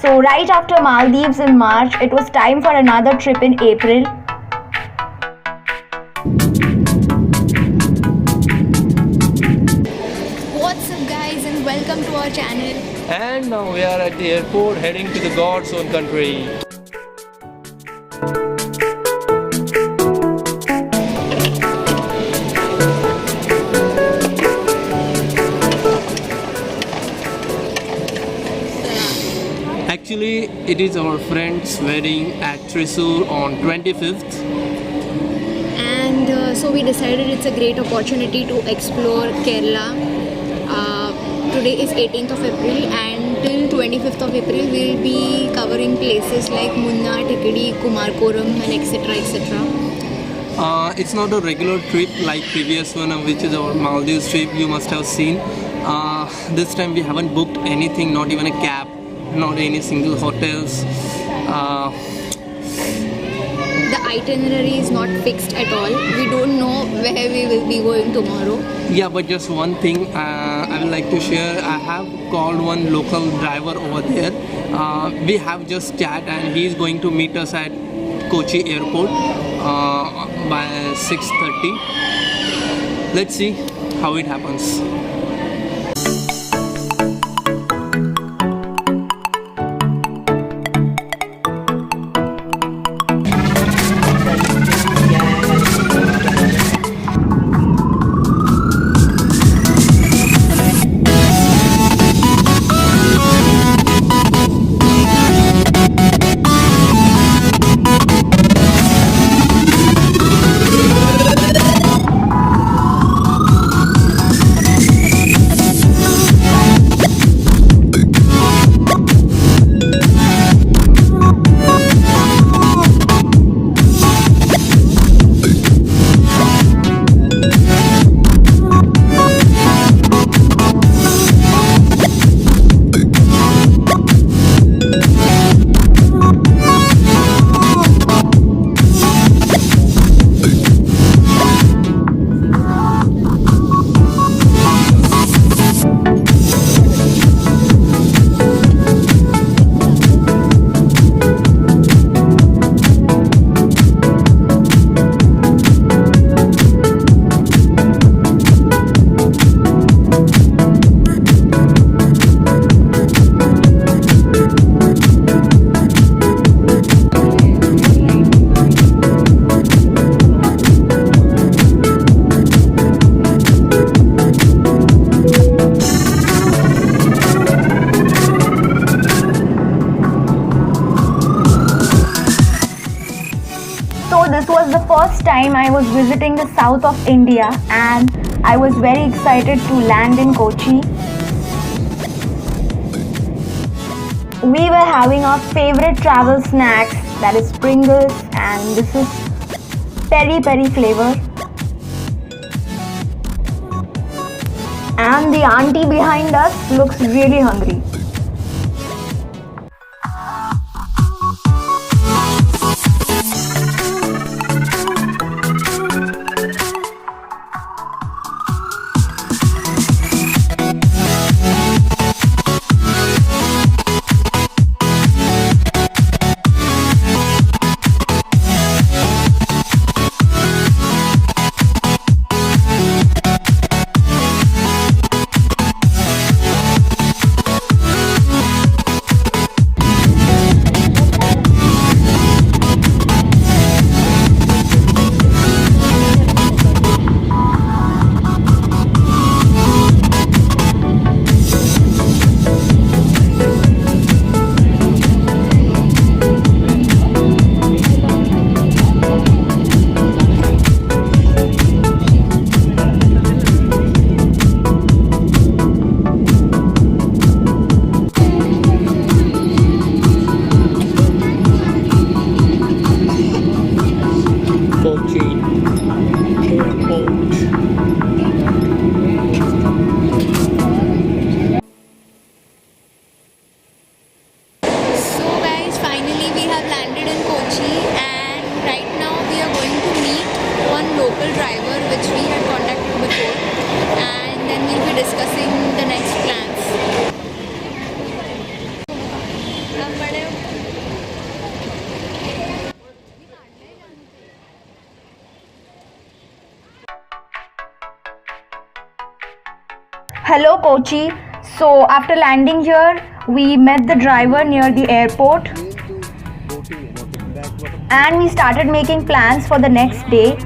So right after Maldives in March, it was time for another trip in April. What's up guys, and welcome to our channel. And now we are at the airport heading to the God's own country. Actually, it is our friend's wedding at Thrissur on 25th. And so we decided it's a great opportunity to explore Kerala. Today is 18th of April and till 25th of April we'll be covering places like Munnar, Tikadi, Kumarkoram and etc. It's not a regular trip like previous one, which is our Maldives trip you must have seen. This time we haven't booked anything, not even a cab, not any single hotels. The itinerary is not fixed at all. We don't know where we will be going tomorrow. Yeah, but just one thing I would like to share. I have called one local driver over there. We have just chat and he is going to meet us at Kochi airport by 6:30. Let's see how it happens. So this was the first time I was visiting the south of India and I was very excited to land in Kochi. We were having our favorite travel snacks, that is Pringles, and this is peri peri flavor. And the auntie behind us looks really hungry. Hello Kochi. So after landing here, we met the driver near the airport and we started making plans for the next day.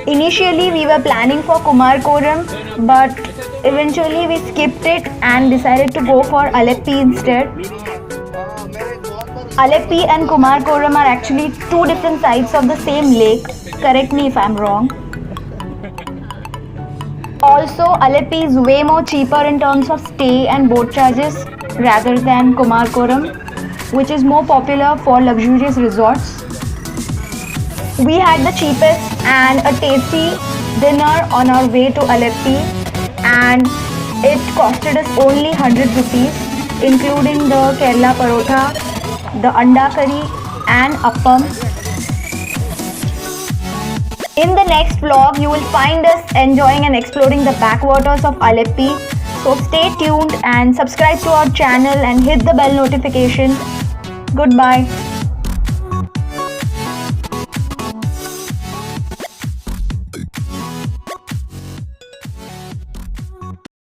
Initially we were planning for Kumarkoram, but eventually we skipped it and decided to go for Alleppey instead. Alleppey and Kumarkoram are actually two different sides of the same lake. Correct me if I'm wrong. Also, Alleppey is way more cheaper in terms of stay and boat charges rather than Kumarkoram, which is more popular for luxurious resorts. We had the cheapest and a tasty dinner on our way to Alleppey, and it costed us only 100 rupees, including the Kerala parotha, the anda curry and appam. In the next vlog, you will find us enjoying and exploring the backwaters of Alleppey. So stay tuned and subscribe to our channel and hit the bell notification. Goodbye.